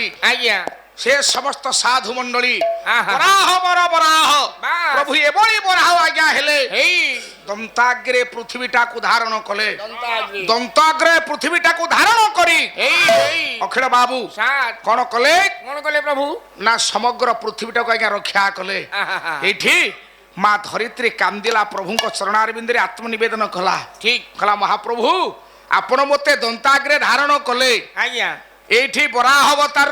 मंडली आज्ञा से समस्त साधु मंडली आहा। बराह बर बराह बास। प्रभु एबोली बराह आज्ञा हेले हेई दंताग्रे पृथ्वीटा को धारण कले दंताग्रे दंताग्रे पृथ्वीटा को धारण करी हेई हेई अखिल बाबू सात कौन कले कौन कले प्रभु ना समग्र पृथ्वीटा को आज्ञा रक्षा कले आहा। एठी माँ धरित्री कांदिला प्रभु चरणारविंद आत्मनिवेदन कला ठीक कला महाप्रभु आपण मते दंताग्रे धारण कले आज्ञा एठी बराह अवतार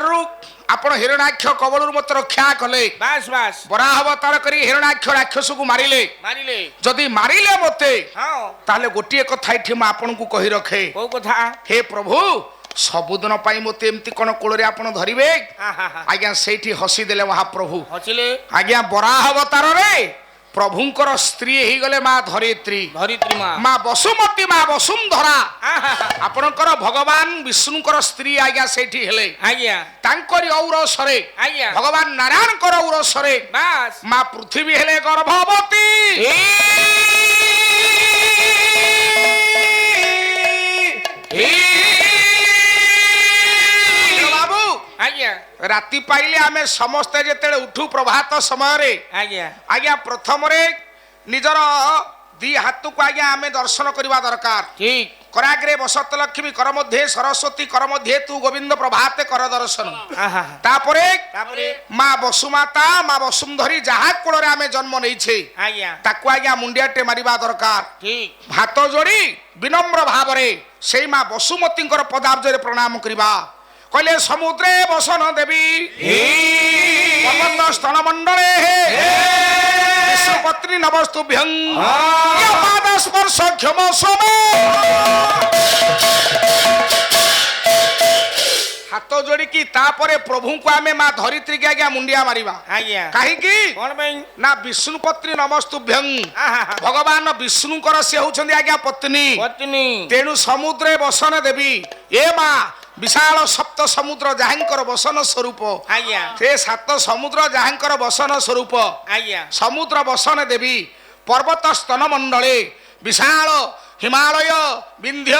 आपण हिरणाक्ष कबलरू मत रक्षा कले बास बास बराह अवतार करी हिरणाक्ष राक्षस को मारिले मारिले जदि मारिले मते हाँ ताले गोटिए कथा एठी मैं आपन को कहि रखे को कथा हे प्रभु सबुदिन पाई मते एमती कोन कोलरे आपण धरिबे आहा आज्ञा सेठी हसी देले महाप्रभु हचिले आज्ञा बराह अवतार रे प्रभुंकर स्त्री ही गले माँ धरित्री धरित्री माँ माँ बसुमती माँ बसुंधरा आहा आपणकर भगवान विष्णुकर स्त्री आज्ञा सेठी हेले आज्ञा तांकरी औरसरे आज्ञा भगवान नारायणकर औरसरे बास माँ पृथ्वी हेले गर्भवती बाबू आज्ञा राति पाइले आमे समस्ते जेतेले उठू प्रभात समय रे आज्ञा आज्ञा प्रथम रे निजर दी हाथ को आज्ञा आमे दर्शन करवा दरकार ठीक कराग्रे बसत लक्ष्मी कर मध्ये सरस्वती कर मध्ये तू गोविंद प्रभाते कर दर्शन आहा तापरे तापरे माँ बसुमाता माँ बसुंधरी जहा कोଳରେ आमे जन्म नेइछे आज्ञा ताकू आज्ञा मुंडियाटे मारिबा दरकार ठीक हाथ जोड़ी विनम्र भावरे सेई माँ बसुमतींकर पदाब्जरे प्रणाम करबा कहले समुद्रे बसन देवी पर्वत स्तन मंडले विश्वपत्नी नमस्तुभ्यं पाद स्पर्श क्षम सोमे हाथ जोड़ी की तापरे प्रभु को आमे माँ धरित्री के आज्ञा मुंडिया मारिबा आज्ञा कहीं कौन भाई ना विष्णुपत्नी नमस्तुभ्यं आहा भगवान विष्णुकर से होउछन्ती आज्ञा पत्नी पत्नी तेणु समुद्रे बसन देवी ए माँ विशाल सप्त समुद्र जहांकर बसन स्वरूप आज्ञा से सात समुद्र जहांकर बसन स्वरूप आज्ञा समुद्र बसन देवी पर्वत स्तन मंडले विशाल हिमालय विंध्य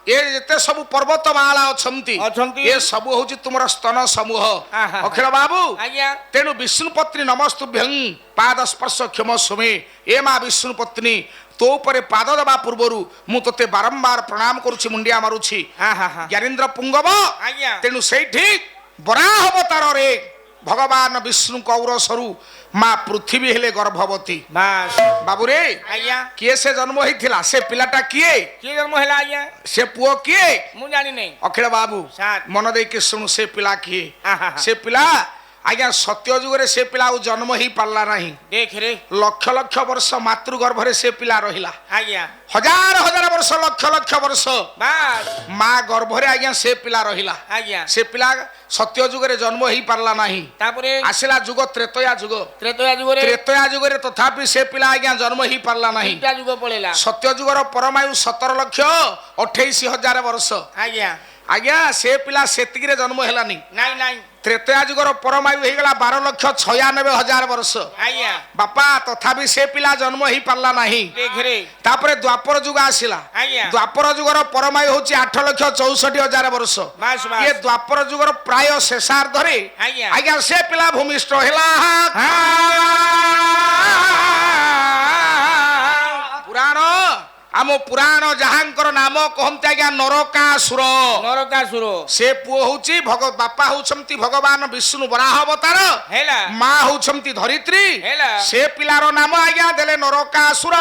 ये जेते सब पर्वत माला अछंती अछंती। ये सब होची तुमर स्तन समूह आहा। अखिल बाबू आज्ञा तेणु विष्णुपत्नी नमस्तुभ्यं पाद स्पर्श क्षम सुमे ए माँ विष्णुपत्नी तो परे पाद दबा पूर्वरु मु तोते बारंबार प्रणाम करुछि मुंडिया मारुछि आहा ज्ञानेन्द्र पुंगव आज्ञा तेणु सेठी बराह अवतार रे भगवान विष्णु कौर सरु माँ पृथ्वी हेले गर्भवती बास बाबूरे आज्ञा किए से जन्म होइथिला से पिलाटा किए की जन्म हैला आज्ञा से पुओ किए मु जानी नहीं अखिल बाबू सात मन दे के सुनु से पिला किए आहा से पिला आज्ञा सत्य जुगरे से पिला जन्म ही पारला नहीं देख रे लक्ष लक्ष वर्ष मातृगर्भरे से पिला रहिला आज्ञा हजार हजार वर्ष लक्ष लक्ष वर्ष बास माँ गर्भरे आज्ञा से पिला रहिला आज्ञा से पिला सत्य जुगरे जन्म ही पारला नहीं तापरे आसिला जुग त्रेतया जुग त्रेतया जुगरे त्रेतया जुगरे तथापि से पिला आज्ञा जन्म ही पारला नहीं तीनटा जुग पळेला सत्य जुगर परमायु 17 लक्ष 28,000 वर्ष आज्ञा आज्ञा से पिला सेतिकिरे जन्म हेलानी नहीं नहीं त्रेतया जुगर परमायु हेगला 12 लक्ष 96,000 वर्ष आज्ञा बापा तथापि से पिला जन्म ही पारला नहीं देख रे तापरे द्वापर जुग आसिला आज्ञा द्वापर जुगर परमायु होची 8 लक्ष 64,000 वर्ष बास ये बास द्वापर जुगर प्राय शेषार्धरे आज्ञा आज्ञा से पिला भूमिष्ठ हेला पुराण आम पुराण जहांकर नाम कहते आज्ञा नरकासुर नरकासुर से पुओ होची बापा होउछंती भगवान विष्णु वराह अवतार हैला माँ होउछंती धरित्री हैला से पिलार नाम आज्ञा देले नरकासुर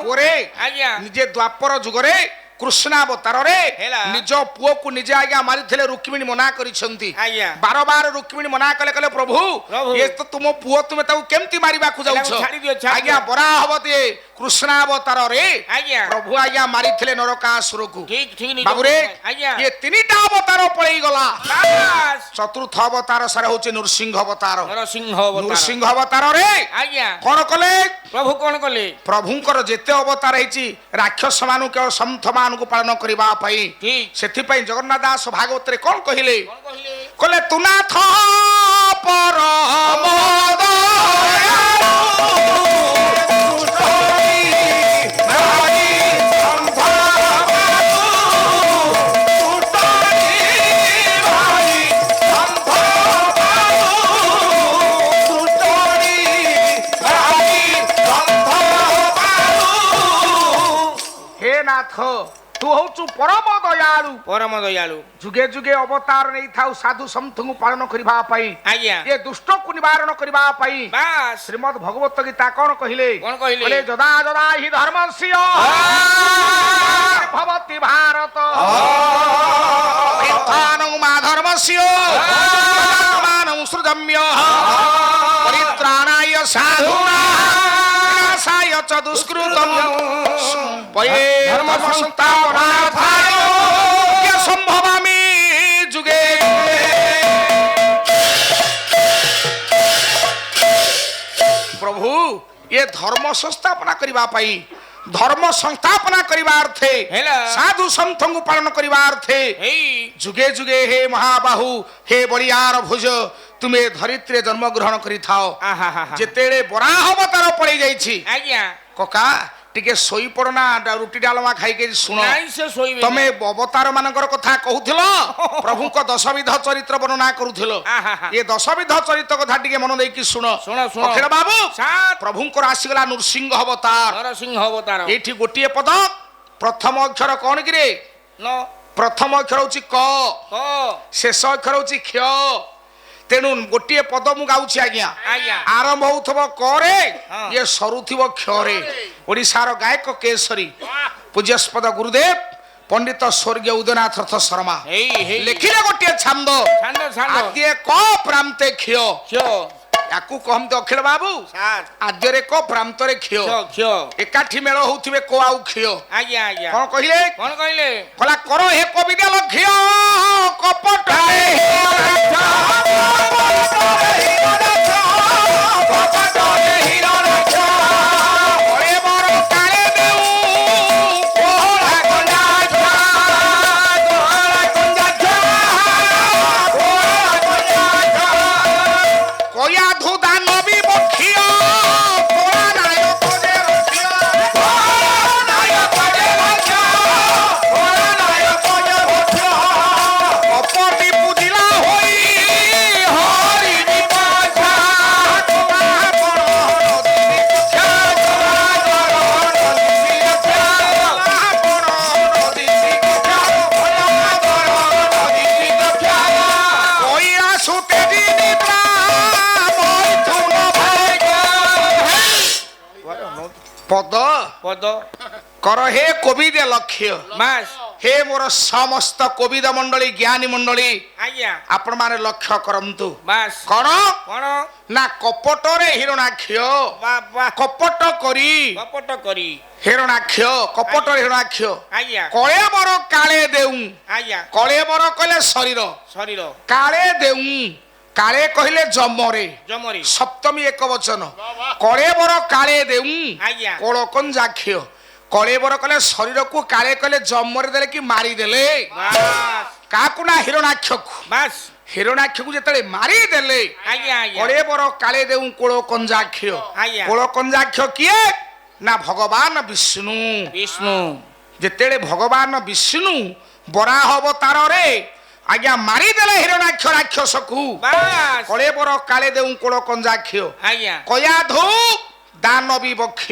पोरे आज्ञा निजे द्वापर जुगरे कृष्णावतार रे हेला। निज पुओ को निजे आज्ञा मारिथिले रुक्मिणी मना करिसंती आज्ञा बार बार रुक्मिणी मना कले कले प्रभु प्रभु। ये तो तुम पुओ तुमे ताऊ केमती मारिबा को जाउछ ताऊ छाड़ी दियो, छाड़ी आज्ञा दियो। बराहवती कृष्णावतार रे आज्ञा प्रभु आज्ञा मारिथिले नरकासुर को ठीक ठीक नहीं बाबू रे आज्ञा ये तीनटा अवतार पळेई गला बास चतुर्थ अवतार सारे होचे नृसिंह अवतार नरसिंह अवतार नृसिंह अवतार रे आज्ञा कोन कले प्रभु कौन कले प्रभुंकर जेते अवतार हेची राक्षस मानु केवल संथ मानु को पालन करिबा पई ठीक सेथि पई जगन्नाथ दास भागवत रे कोन कहिले कौन कहले कले तुनाथ परम दयालु ଜଗନ୍ନାଥ ତୁ ହଉଛୁ ପରମ ଦୟାଳୁ ପରମ ଦୟାଳୁ ଯୁଗେ ଯୁଗେ ଅବତାର ନେଇଥାଉ ସାଧୁ ସନ୍ଥଙ୍କୁ ପାଳନ କରିବା ପାଇଁ ଆଜ୍ଞା ଏ ଦୁଷ୍ଟକୁ ନିବାରଣ କରିବା ପାଇଁ ବାସ୍ ଶ୍ରୀମଦ୍ ଭଗବତ ଗୀତା କଣ କହିଲେ କଣ କହିଲେ? କହିଲେ ଯଦା ଯଦା ହି ଧର୍ମସ୍ୟ ଭବତି ଭାରତ ପରିତ୍ରାଣଂ ମା ଧର୍ମସ୍ୟ ମାନଂ ସୃଜମ୍ୟ ପରିତ୍ରାଣାୟ ସାଧୁନାଂ च दुष्कृतम धर्म संस्थापनार्थाय संभवामि जुगे प्रभु ये धर्म संस्थापना करबा पई धर्म संस्थापना करबा अर्थे साधु संतों को पालन करबा अर्थे जुगे जुगे हे महाबाहु हे बलियार भुज तुम्हें धरित्री जन्म ग्रहण करि थाओ जेतेले बराह अवतार पड़ी जाइछि आज्ञा कका टिके सोई पड़ना रुटी डालमा खाई के सुनो तमे अवतार मानकर कथा कहूथिलो प्रभु को दशविध चरित्र वर्णना करूथिलो ये दशविध चरित्र कथा टिके मन देई कि सुनो अखिल बाबू प्रभु को आसीगला नरसिंह अवतार एठी गोटिए पद प्रथम अक्षर कोन कि प्रथम अक्षर होची क शेष अक्षर होची क्ष तेणु गोटे पद मु गाउछि आज्ञा आरंभ होथबो करे ये सरुथिबो क्षरे ओडिसार गायक केसरी पूज्यस्पद गुरुदेव पंडित स्वर्गीय उदयनाथ रथ शर्मा लिखिले गोटे छंद आद्य क प्रांते क्ष याकू कहम तो अखिल बाबू आद्यरे क प्रांतरे क्ष एकाठी मेल होथिबे को आउ क्ष आज्ञा आज्ञा कोन कहिले कला करो हे कविता लक्ष्य कपट पद पद कर हे कविद लक्ष्य मास हे मोर समस्त कविद मंडली ज्ञानी मंडली आज्ञा आपण माने लक्ष्य करंतु मास कोन कोन ना कपटरे हिरणाक्ष बाबा कपट करी हिरणाक्ष कपटरे हिरणाक्ष आज्ञा कळे बर काळे देउ आज्ञा कळे बर कहले शरीर शरीर काळे देउ काळे कहिले जमरे जमरी सप्तमी एक वचन कळे बर काळे देउ आज्ञा कोळ कंजाक्ष कळे बर कहले शरीर को काळे कहले जमरे देले कि मारी देले बास काकु ना हिरणाक्ष बास हिरणाक्ष को जेतले मारी देले आज्ञा आज्ञा कळे बर काळे देउ कोळ कंजाक्ष आज्ञा कोळ कंजाक्ष किए ना भगवान विष्णु विष्णु जेतेले भगवान विष्णु बराह अवतार रे आज्ञा मारी देले हिरणाक्ष राक्षस को बास कळे बर काळे देउ कोळ कंजाक्ष आज्ञा कयाधु दानवी बक्ष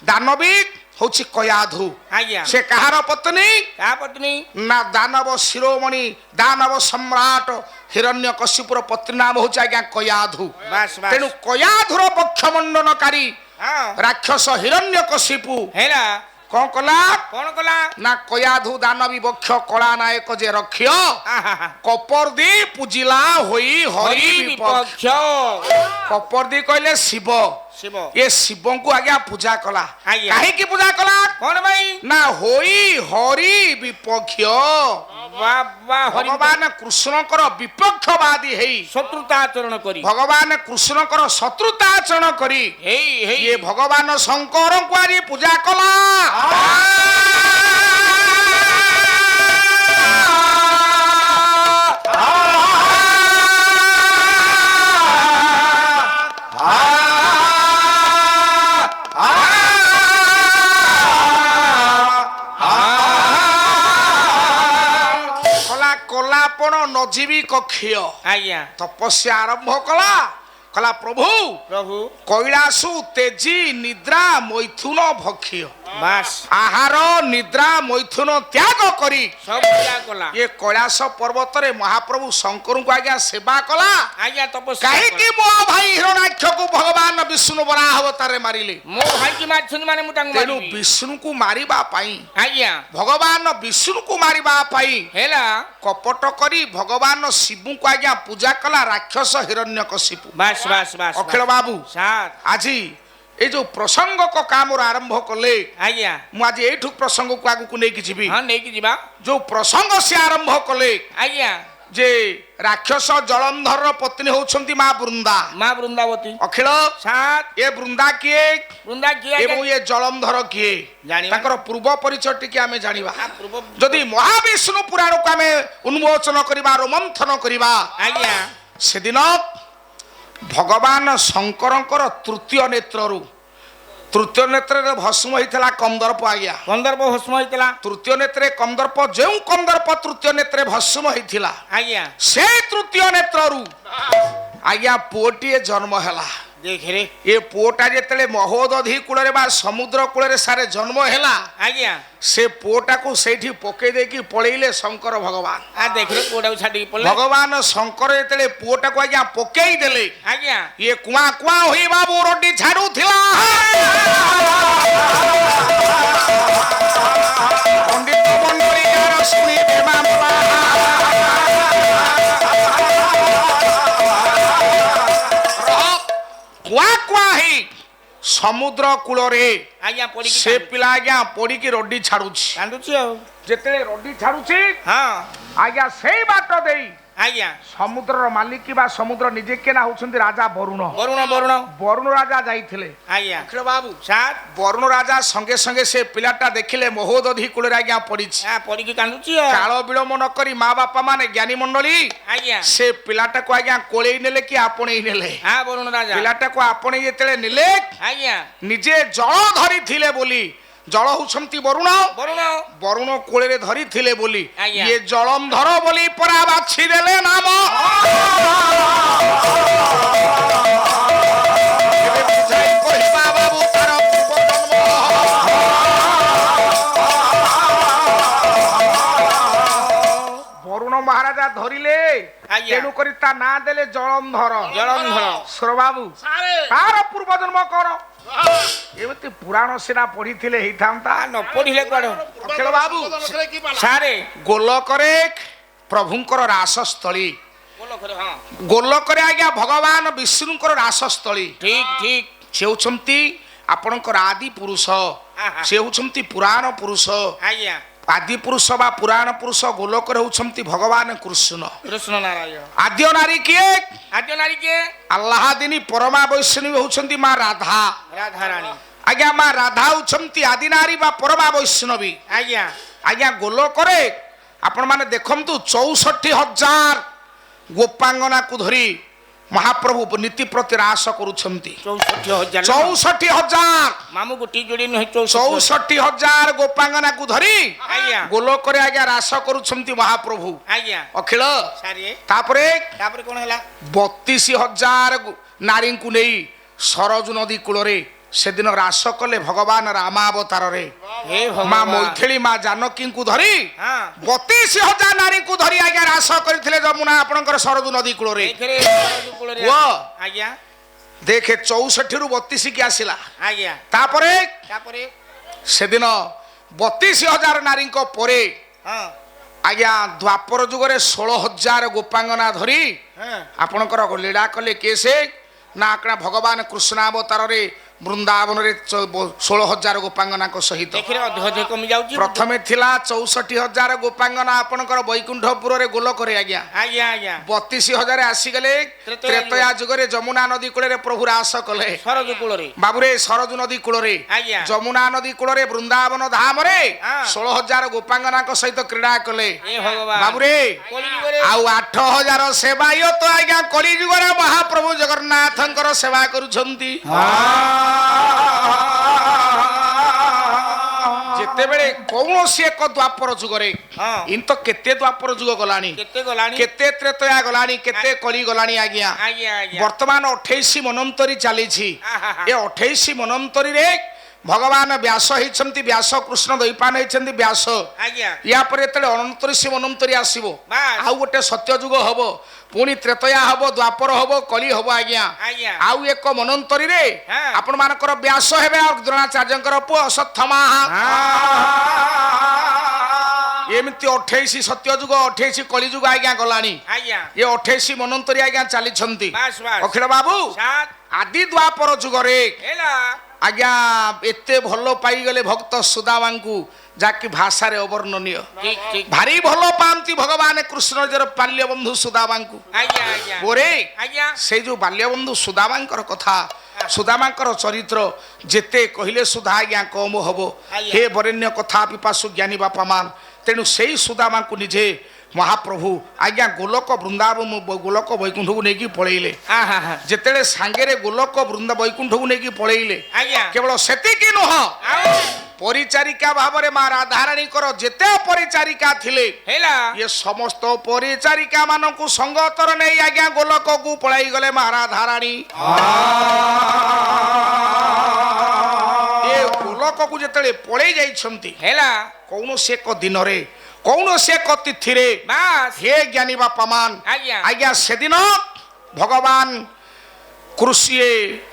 दानवी होछि कयाधु आज्ञा से कहार पत्नी का पत्नी ना दानव शिरोमणि दानव सम्राट हिरण्यकशिपुर पत्नी नाम होछि आज्ञा कयाधु बास बास तेनु कयाधुर पक्ष मंडनकारी हां राक्षस हिरण्यकशिपु हेला कोन कला ना कयाधु दानवी बक्ष कला नायक जे रक्ष्य कपर्दी पूजिला होई हरि विपक्ष कपर्दी कहले शिव शिव ये शिव को आज्ञा पूजा कला आज्ञा। काहे की पूजा कला कौन भाई ना होई हरि विपक्ष बाबा हरि भगवान कृष्णकर विपक्षवादी हेई शत्रुता आचरण करी भगवान कृष्णकर शत्रुता आचरण करी हेई हेई ये भगवान शंकर को आरी पूजा कला नजीवी कक्षीय आज्ञा तपस्या आरंभ कला कला प्रभु प्रभु कैलासु तेजी निद्रा मैथुन भक्षीय ବାସ୍ ଆହାର ନିଦ୍ରା ମୈଥୁନ ତ୍ୟାଗ କରି ସବୁ ତ୍ୟାଗ କଲା ଏ କୈଳାସ ପର୍ବତରେ ମହାପ୍ରଭୁ ଶଙ୍କରଙ୍କୁ ଆଜ୍ଞା ସେବା କଲା। ଆଜ୍ଞା ତପସ୍ୟା କାହିଁକି ମୋ ଭାଇ ହିରଣାକ୍ଷକୁ ଭଗବାନ ବିଷ୍ଣୁ ବରାହ ଅବତାରରେ ମାରିଲେ? ମୋ ଭାଇକି ମାରିଛନ୍ତି ମାନେ ମୁଁ ତାଙ୍କୁ ତେଣୁ ମାରିବି। ବିଷ୍ଣୁଙ୍କୁ ମାରିବା ପାଇଁ ଆଜ୍ଞା ଭଗବାନ ବିଷ୍ଣୁଙ୍କୁ ମାରିବା ପାଇଁ ହେଲା କପଟ କରି ଭଗବାନ ଶିବଙ୍କୁ ଆଜ୍ଞା ପୂଜା କଲା ରାକ୍ଷସ ହିରଣ୍ୟକଶିପୁ। ବାସ୍ ବାସ୍ ବାସ୍ ଅଖିଳ ବାବୁ ସାର୍ ଆଜି ଏଇ ଯୋଉ ପ୍ରସଙ୍ଗକ କାମର ଆରମ୍ଭ କଲେ ଆଜ୍ଞା ମୁଁ ଆଜି ଏଇଠୁ ପ୍ରସଙ୍ଗକୁ ଆଗକୁ ନେଇକି ଯିବି। ହଁ ନେଇକି ଯିବା ଯୋଉ ପ୍ରସଙ୍ଗ ସେ ଆରମ୍ଭ କଲେ ଆଜ୍ଞା ଯେ ରାକ୍ଷସ ଜଳନ୍ଧରର ପତ୍ନୀ ହଉଛନ୍ତି ମା ବୃନ୍ଦା। ମା ବୃନ୍ଦାବତୀ ଅଖିଳ ସାର୍ ଏ ବୃନ୍ଦା କିଏ ବୃନ୍ଦା କିଏ ଏବଂ ଏ ଜଳନ୍ଧର କିଏ ଜାଣିବା। ତାଙ୍କର ପୂର୍ବ ପରିଚୟ ଟିକେ ଆମେ ଜାଣିବା। ପୂର୍ବ ଯଦି ମହାବିଷ୍ଣୁ ପୁରାଣକୁ ଆମେ ଉନ୍ମୋଚନ କରିବା ରୋମନ୍ଥନ କରିବା ଆଜ୍ଞା ସେଦିନ ଭଗବାନ ଶଙ୍କରଙ୍କର ତୃତୀୟ ନେତ୍ରରୁ ତୃତୀୟ ନେତ୍ରରେ ଭସ୍ମ ହେଇଥିଲା କନ୍ଦର୍ପ ଆଜ୍ଞା। କନ୍ଦର୍ପ ଭସ୍ମ ହେଇଥିଲା ତୃତୀୟ ନେତ୍ରରେ କନ୍ଦର୍ପ ଯେଉଁ କନ୍ଦର୍ପ ତୃତୀୟ ନେତ୍ରରେ ଭସ୍ମ ହେଇଥିଲା ଆଜ୍ଞା ସେଇ ତୃତୀୟ ନେତ୍ରରୁ ଆଜ୍ଞା ପୁଅଟିଏ ଜନ୍ମ ହେଲା। ଦେଖରେ ଏ ପୁଅଟା ଯେତେବେଳେ ମହୋଦଧି କୂଳରେ ବା ସମୁଦ୍ର କୂଳରେ ସାରେ ଜନ୍ମ ହେଲା ଆଜ୍ଞା ସେ ପୁଅଟାକୁ ସେଇଠି ପକେଇ ଦେଇକି ପଳେଇଲେ ଶଙ୍କର ଭଗବାନ। ଦେଖିଲେ ପୁଅଟାକୁ ଛାଡ଼ିକି ପଳେଇଲେ ଭଗବାନ ଶଙ୍କର ଯେତେବେଳେ ପୁଅଟାକୁ ଆଜ୍ଞା ପକେଇ ଦେଲେ ଆଜ୍ଞା ଇଏ କୁଆଁ କୁଆଁ ହୋଇ ବାବୁ ରଡି ଛାଡୁଥିଲା। ପଣ୍ଡିତ ମଣ୍ଡଳୀକାର ଶୁଣିବେ ମାମଲା। କୁଆଁ କୁଆଁ ହେଇ ସମୁଦ୍ର କୂଳରେ ଆଜ୍ଞା ପଡ଼ିକି ସେ ପିଲା ଆଜ୍ଞା ପଡିକି ରଡି ଛାଡୁଛି। କାନ୍ଦୁଛି ଆଉ ଯେତେବେଳେ ରଡି ଛାଡୁଛି ହଁ ଆଜ୍ଞା ସେଇ ବାଟ ଦେଇ ଆଜ୍ଞା ସମୁଦ୍ରର ମାଲିକ ବା ସମୁଦ୍ର ନିଜେ କେନା ହଉଛନ୍ତି ରାଜା ବରୁଣ। ବରୁଣ ବରୁଣ ବରୁଣ ରାଜା ଯାଇଥିଲେ। ଆଜ୍ଞା ଅଖିଳ ବାବୁ ସାର୍ ବରୁଣ ରାଜା ସଙ୍ଗେ ସଙ୍ଗେ ସେ ପିଲାଟା ଦେଖିଲେ ମହୋଦଧି କୂଳରେ ଆଜ୍ଞା ପଡିଛି। ପଡ଼ିକି କାନ୍ଦୁଛି ଆଉ କାଳ ବିଳମ୍ବ ନ କରି ମା ବାପା ମାନେ ଜ୍ଞାନୀ ମଣ୍ଡଳୀ ଆଜ୍ଞା ସେ ପିଲାଟାକୁ ଆଜ୍ଞା କୋଳେଇ ନେଲେ କି ଆପଣେଇ ନେଲେ। ବରୁଣ ରାଜା ପିଲାଟାକୁ ଆପଣେଇ ଯେତେବେଳେ ନେଲେ ଆଜ୍ଞା ନିଜେ ଜଳ ଧରିଥିଲେ ବୋଲି ଜଳ ହଉଛନ୍ତି ବରୁଣ ବରୁଣ ବରୁଣ କୋଳରେ ଧରିଥିଲେ ବୋଲି ଆଜ୍ଞା। ଇଏ ଜଳନ୍ଧର ବୋଲି ପରା ବାଛି ଦେଲେ ନାମ। ଏବେ ବୁଝାଇ କହିବା ବାବୁ ତାର ପୂର୍ବଜନ୍ମ। ବରୁଣ ମହାରାଜା ଧରିଲେ ଆଜ୍ଞା। ତେଣୁ କରି ତା ନାଁ ଦେଲେ ଜଳନ୍ଧର। ଜଳନ୍ଧର ସୁର ବାବୁ ତାର ପୂର୍ବଜନ୍ମ କଣ ଏମିତି ପୁରାଣ ସିନା ପଢିଥିଲେ ହେଇଥାନ୍ତା। ନ ପଢ଼ିଲେ କୁଆଡ଼େ ଅଖିଳ ବାବୁ ସାରେ ଗୋଲକରେ ପ୍ରଭୁଙ୍କର ରାସସ୍ଥଳୀ ହଁ ଗୋଲକରେ ଆଜ୍ଞା ଭଗବାନ ବିଷ୍ଣୁଙ୍କର ରାସସ୍ଥଳୀ। ଠିକ ଠିକ ସେ ହେଉଛନ୍ତି ଆପଣଙ୍କର ଆଦି ପୁରୁଷ। ସେ ହେଉଛନ୍ତି ପୁରାଣ ପୁରୁଷ। ଆଜ୍ଞା ଆଦି ପୁରୁଷ ବା ପୁରାଣ ପୁରୁଷ ଗୋଲକରେ ହେଉଛନ୍ତି ଭଗବାନ କୃଷ୍ଣ। କୃଷ୍ଣ ନାରାୟଣ ଆଦ୍ୟ ନାରୀ କିଏ? ଆଦ୍ୟ ନାରୀ କିଏ? ଆହ୍ଲାଦିନୀ ପରମା ବୈଷ୍ଣବୀ ହେଉଛନ୍ତି ମା ରାଧା। ରାଧାରାଣୀ ଆଜ୍ଞା ମା ରାଧା ହେଉଛନ୍ତି ଆଦି ନାରୀ ବା ପରମା ବୈଷ୍ଣବୀ। ଆଜ୍ଞା ଆଜ୍ଞା ଗୋଲକରେ ଆପଣ ମାନେ ଦେଖନ୍ତୁ 64,000 ଗୋପାଙ୍ଗନାକୁ ଧରି ମହାପ୍ରଭୁ ନୀତି ପ୍ରତି ରାସ କରୁଛନ୍ତି। 64,000 ମାମୁ ଗୋଟିଏ ଯୋଡ଼ି ନୁହେଁ 64,000 ଗୋପାଙ୍ଗନାକୁ ଧରି ଆଜ୍ଞା ଗୋଲକରେ ଆଜ୍ଞା ରାସ କରୁଛନ୍ତି ମହାପ୍ରଭୁ। ଆଜ୍ଞା ଅଖିଳ ସାରିଏ ତାପରେ ତାପରେ କଣ ହେଲା 32,000 ନାରୀଙ୍କୁ ନେଇ ସରଜୁ ନଦୀ କୂଳରେ ସେଦିନ ରାସ କଲେ ଭଗବାନ ରାମାବତାରରେ। ହେ ମା ଭଗବାନ ମୈଥିଳୀ ମା ଜାନକୀଙ୍କୁ ଧରି ହଁ 32,000 ନାରୀଙ୍କୁ ଧରି ଆଜ୍ଞା ରାସ କରିଥିଲେ ଯମୁନା ଆପଣଙ୍କର ସରଜୁ ନଦୀ କୂଳରେ। ଏଥିରେ କୂଳରେ ପୁଅ ଆଜ୍ଞା ଦେଖେ 64 ରୁ 32 କି ଆସିଲା। ଆଜ୍ଞା ତାପରେ ତାପରେ ସେଦିନ 32,000 ନାରୀଙ୍କ ପରେ ହଁ ଆଜ୍ଞା ଦ୍ୱାପର ଯୁଗରେ 16,000 ଗୋପାଙ୍ଗନା ଧରି ହଁ ଆପଣଙ୍କର ଲୀଳା କଲେ କିଏ ସେ ନା ଆପଣ ଭଗବାନ କୃଷ୍ଣାବତାରରେ ବୃନ୍ଦାବନରେ 16,000 ଗୋପାଙ୍ଗନାଙ୍କ ସହିତ। ଦେଖିରେ ଅଧିକ ଅଧିକ କମି ଯାଉଛି। ପ୍ରଥମେ ଥିଲା 64,000 ଗୋପାଙ୍ଗନା ଆପଣଙ୍କର ବୈକୁଣ୍ଠପୁରରେ ଗୋଲକରେ ଆଜ୍ଞା। ଆଜ୍ଞା ଆଜ୍ଞା 32,000 ଆସିଗଲେ ତ୍ରେତୟା ଯୁଗରେ ଯମୁନା ନଦୀ କୂଳରେ ପ୍ରଭୁ ରାସ କଲେ। ସରଜୁ କୂଳରେ ବାବୁରେ ସରଜୁ ନଦୀ କୂଳରେ ଆଜ୍ଞା ଯମୁନା ନଦୀ କୂଳରେ ବୃନ୍ଦାବନ ଧାମରେ ହଁ। 16,000 ଗୋପାଙ୍ଗନାଙ୍କ ସହିତ କ୍ରୀଡ଼ା କଲେ। ଏ ଭଗବାନ ବାବୁରେ କଳିଯୁଗରେ ଆଉ 8,000 ସେବାୟତ ଆଜ୍ଞା କଳିଯୁଗରେ ମହାପ୍ରଭୁ ଜଗନ୍ନାଥଙ୍କର ସେବା କରୁଛନ୍ତି। ଯେତେବେଳେ କୌଣସି ଏକ ଦ୍ୱାପର ଯୁଗରେ ହଁ ଇନ୍ ତ କେତେ ଦ୍ୱାପର ଯୁଗ ଗଲାଣି କେତେ ଗଲାଣି କେତେ ତ୍ରେତୟା ଗଲାଣି କେତେ କଳି ଗଲାଣି ଆଜ୍ଞା। ଆଜ୍ଞା ଆଜ୍ଞା ବର୍ତ୍ତମାନ 28 ମନନ୍ତରୀ ଚାଲିଛି। ଆହାହା। ଏ 28 ମନନ୍ତରୀରେ ଭଗବାନ ବ୍ୟାସ ହେଇଛନ୍ତି ବ୍ୟାସ କୃଷ୍ଣ ଦ୍ୱୈପାୟନ ହେଇଛନ୍ତି ବ୍ୟାସ ଆଜ୍ଞା ୟା ପରେ ଯେତେବେଳେ ଅନନ୍ତରିଷି ମନନ୍ତରି ଆସିବ ବାସ୍। ଆଉ ଗୋଟେ ସତ୍ୟଯୁଗ ହବ ପୁଣି ତ୍ରେତୟା ହବ ଦ୍ୱାପର ହବ କଳି ହବ ଆଜ୍ଞା ଆଜ୍ଞା ଆଉ ଏକ ମନନ୍ତରୀରେ ହଁ। ଆପଣ ମାନଙ୍କର ବ୍ୟାସ ହେବେ ଆଉ ଦ୍ରୋଣାଚାର୍ଯ୍ୟଙ୍କର ପୁଅ ଅଶ୍ୱତ୍ଥାମା ଏମିତି 28 ସତ୍ୟଯୁଗ 28 କଳିଯୁଗ ଆଜ୍ଞା ଗଲାଣି ଆଜ୍ଞା ଏ 28 ମନନ୍ତରୀ ଆଜ୍ଞା ଚାଲିଛନ୍ତି ବାସ୍ ବାସ୍ ଅଖିଳ ବାବୁ ସାତ ଆଦି ଦ୍ୱାପର ଯୁଗରେ ହେଲା ଆଜ୍ଞା ଏତେ ଭଲ ପାଇଗଲେ ଭକ୍ତ ସୁଦାମାଙ୍କୁ ଯାକି ଭାଷାରେ ଅବର୍ଣ୍ଣନୀୟ ଠିକ ଠିକ ଭାରି ଭଲ ପାଆନ୍ତି ଭଗବାନ କୃଷ୍ଣ ନିଜର ବାଲ୍ୟ ବନ୍ଧୁ ସୁଦାମାଙ୍କୁ ଆଜ୍ଞା ଆଜ୍ଞା ପରେ ଆଜ୍ଞା ସେଇ ଯୋଉ ବାଲ୍ୟ ବନ୍ଧୁ ସୁଦାମାଙ୍କର କଥା ସୁଦାମାଙ୍କର ଚରିତ୍ର ଯେତେ କହିଲେ ସୁଧା ଆଜ୍ଞା କମ ହବ ଆଜ୍ଞା। ହେ ବରେଣ୍ୟ କଥା ପିପାସୁ ଜ୍ଞାନୀ ବାପା ମାନ ତେଣୁ ସେଇ ସୁଦାମାଙ୍କୁ ନିଜେ ମହାପ୍ରଭୁ ଆଜ୍ଞା ଗୋଲକ ବୃନ୍ଦାବନ ଗୋଲକ ବୈକୁଣ୍ଠକୁ ନେଇକି ପଳେଇଲେ ଯେତେବେଳେ ସାଙ୍ଗରେ ଗୋଲକ ବୃନ୍ଦା ବୈକୁଣ୍ଠକୁ ନେଇକି ପଳେଇଲେ ଆଜ୍ଞା କେବଳ ସେତିକି ନୁହଁ ଆଉ ପରିଚାରିକା ଭାବରେ ମା ରାଧାରାଣୀଙ୍କର ଯେତେ ପରିଚାରିକା ଥିଲେ ହେଲା ये समस्त परिचारिका मानकु संगतर नहीं आज्ञा गोलक को पलाई गले मा राधाराणी ये गोलक को जेतले पळै जाइछंती ହେଲା कौनसी एक दिन रे कौनसी एक तिथि रे ବାସ୍ हे ज्ञानी बापा मान ଆଜ୍ଞା आज्ञा सेदिन भगवान कृषि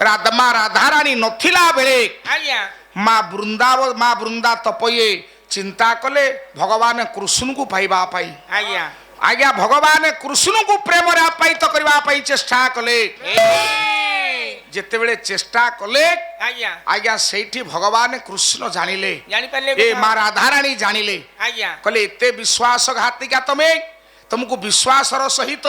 राधमा राधाराणी नथिला बेले ଆଜ୍ଞା माँ बृंदा तपये चिंता कले भगवान कृष्ण को पाइबा पाई ଆଜ୍ଞା आज्ञा भगवान कृष्ण को प्रेम रे आपायित करबा पाई चेष्टा कले जेतेबेले चेष्टा कले ଆଜ୍ଞା आज्ञा सेठी भगवान कृष्ण जानिले ଜାଣି ପାରିଲେ ए माँ राधाराणी जानिले ଆଜ୍ଞା कले एते विश्वासघातिका तमे तुमको विश्वासर सहित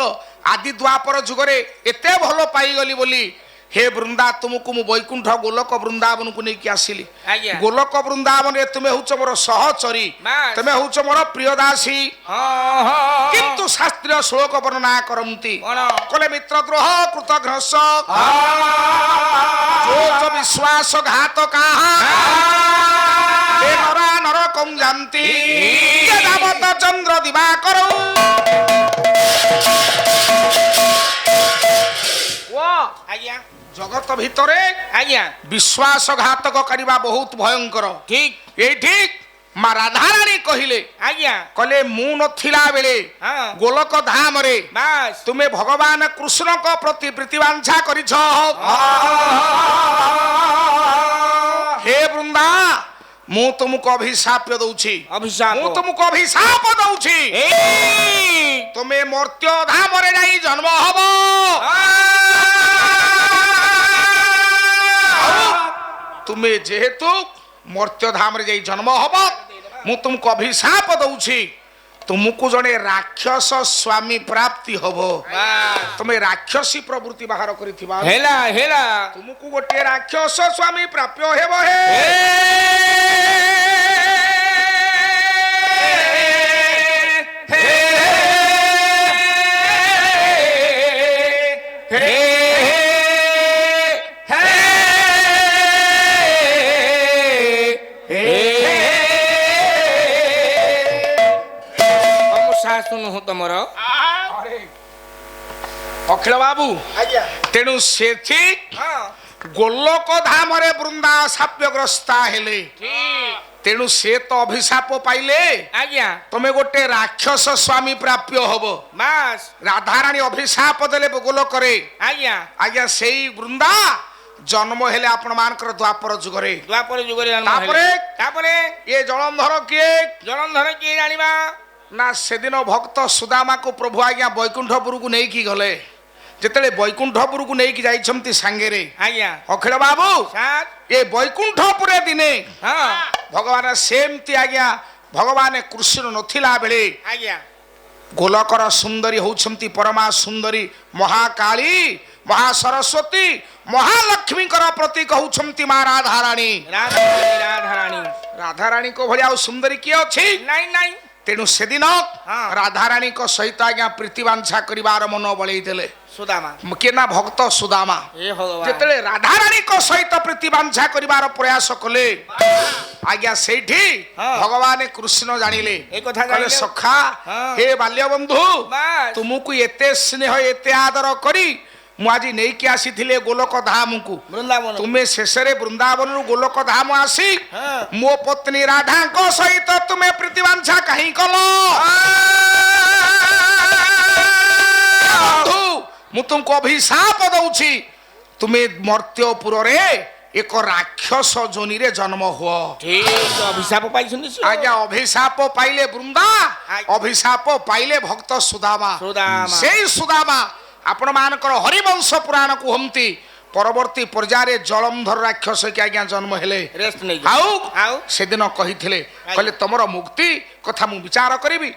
आदि द्वापर जुगरे एते भलो पाई गली बोली हे वृंदा तुमको मु वैकुंठ गोलक वृंदावन को नहीं आसिली ଆଜ୍ଞା गोलक वृंदावन रे तुमे हुच मोर सहचरी ବାସ୍। तुमे हुच मोर प्रियदासी ହଁ ହଁ किंतु शास्त्रीय श्लोक वर्णना करंती କଣ कले मित्रद्रोह कृतघ्नस जो जो विश्वासघात काहा हे नरा नरकं जानती यदावत चंद्र दिवाकर ଆଜ୍ଞା जगत भितरे ଆଜ୍ଞା विश्वासघातक करवा बहुत भयंकर ଠିକ एठी माँ राधाराणी कहिले ଆଜ୍ଞା कले मु नथिला बेले ହଁ गोलक धाम रे ବାସ୍ तुमे भगवान कृष्ण को प्रति प्रीतिवांछा करिछ हे वृंदा मु तुमको अभिशाप दउछि ଅଭିଶାପ मु तुमको अभिशाप दउछि तुमे मर्त्य धाम रे जाई जन्म हबो तुमे जेहेतु मर्त्य धाम रे जाई जन्म हबो मु तुमको अभिशाप दउछि तुमको जने राक्षस स्वामी प्राप्ति हबो तुमे राक्षसी प्रवृत्ति बाहर करिथिबा ହେଲା ହେଲା तुमको गोटे राक्षस स्वामी प्राप्य हेबो हे ଶୁଣୁ ତମର अखिल बाबू ଆଜ୍ଞା तेणु सेठी ହଁ गोलोक धाम रे वृंदा शाप्यग्रस्ता हेले ଠିକ तेणु से तो अभिशाप पाइले ଆଜ୍ଞା तमे गोटे राक्षस स्वामी प्राप्य हबो ବାସ୍ राधाराणी अभिशाप देले गोलोक रे ଆଜ୍ଞା आज्ञा सेई वृंदा जन्म हेले आपण मानकर द्वापर जुगरे ଦ୍ୱାପର ଯୁଗରେ ଜନ୍ମ ତାପରେ? ହେଲେ। ତାପରେ ये जलंधर किए ଜଳନ୍ଧର କିଏ ଜାଣିବା ना सेदिन भक्त सुदामा को प्रभु आज्ञा वैकुंठपुर को नहीं की गले जेतेले वैकुंठपुर को नहीं की जाइछंती सांगेरे ଆଜ୍ଞା अखिल बाबू ସାତ ये वैकुंठपुरे दिने ହଁ भगवान सेमती आज्ञा भगवान कृष्ण नथिला बेले ଆଜ୍ଞା गोलकर सुंदरी होउछंती परमा सुंदरी महाकाली महासरस्वती महालक्ष्मी प्रतीक होउछंती मां राधाराणी ରାଧାରାଣୀ राधाराणी को भलिया सुंदरी किए अछि ନାଇଁ ନାଇଁ तेणु सेदिन राधाराणी को सहित आज्ञा प्रीतिवांछा करिवार मन बळै देले ସୁଦାମା केना भक्त सुदामा ଏ ଭଗବାନ जेतेले राधाराणी को सहित प्रीतिवांछा करिवार प्रयास कले आज्ञा सेठी हाँ। भगवान कृष्ण जानिले ए कथा कहले जानिले। सखा हाँ। हे बाल्य बंधु ବାସ୍ तुमको एते स्नेह एते आदर करी ମୁଁ ଆଜି ନେଇକି ଆସିଥିଲି ଗୋଲକ ଧାମକୁ ବୃନ୍ଦାବନ ତୁମେ ଶେଷରେ ବୃନ୍ଦାବନରୁ ଗୋଲକ ଧାମ ଆସି ହଁ। ମୋ ପତ୍ନୀ ରାଧାଙ୍କ ସହିତ ତୁମେ ପ୍ରୀତିବାଞ୍ଛା କାହିଁ କଲ ବନ୍ଧୁ ମୁଁ ତୁମକୁ ଅଭିଶାପ ଦଉଛି ତୁମେ ମର୍ତ୍ତ୍ୟପୁରରେ ଏକ ରାକ୍ଷସ ଯୋନିରେ ଜନ୍ମ ହୁଅ ଠିକ ଅଭିଶାପ ପାଇଛନ୍ତି ସେ। ଆଜ୍ଞା ଅଭିଶାପ ପାଇଲେ ବୃନ୍ଦା ଆଜ୍ଞା। ଅଭିଶାପ ପାଇଲେ ଭକ୍ତ ସୁଦାମା ସୁଦାମା। ସେଇ ସୁଦାମା ଆପଣ ମାନଙ୍କର ହରିବଂଶ ପୁରାଣ କୁହନ୍ତି ପରବର୍ତ୍ତୀ ପର୍ଯ୍ୟାୟରେ ଜଳନ୍ଧର ରାକ୍ଷସ କି ଆଜ୍ଞା ଜନ୍ମ ହେଲେ ରେଷ୍ଟ ନେଇ ଆଉ ଆଉ ସେଦିନ କହିଥିଲେ କହିଲେ ତମର ମୁକ୍ତି କଥା ମୁଁ ବିଚାର କରିବି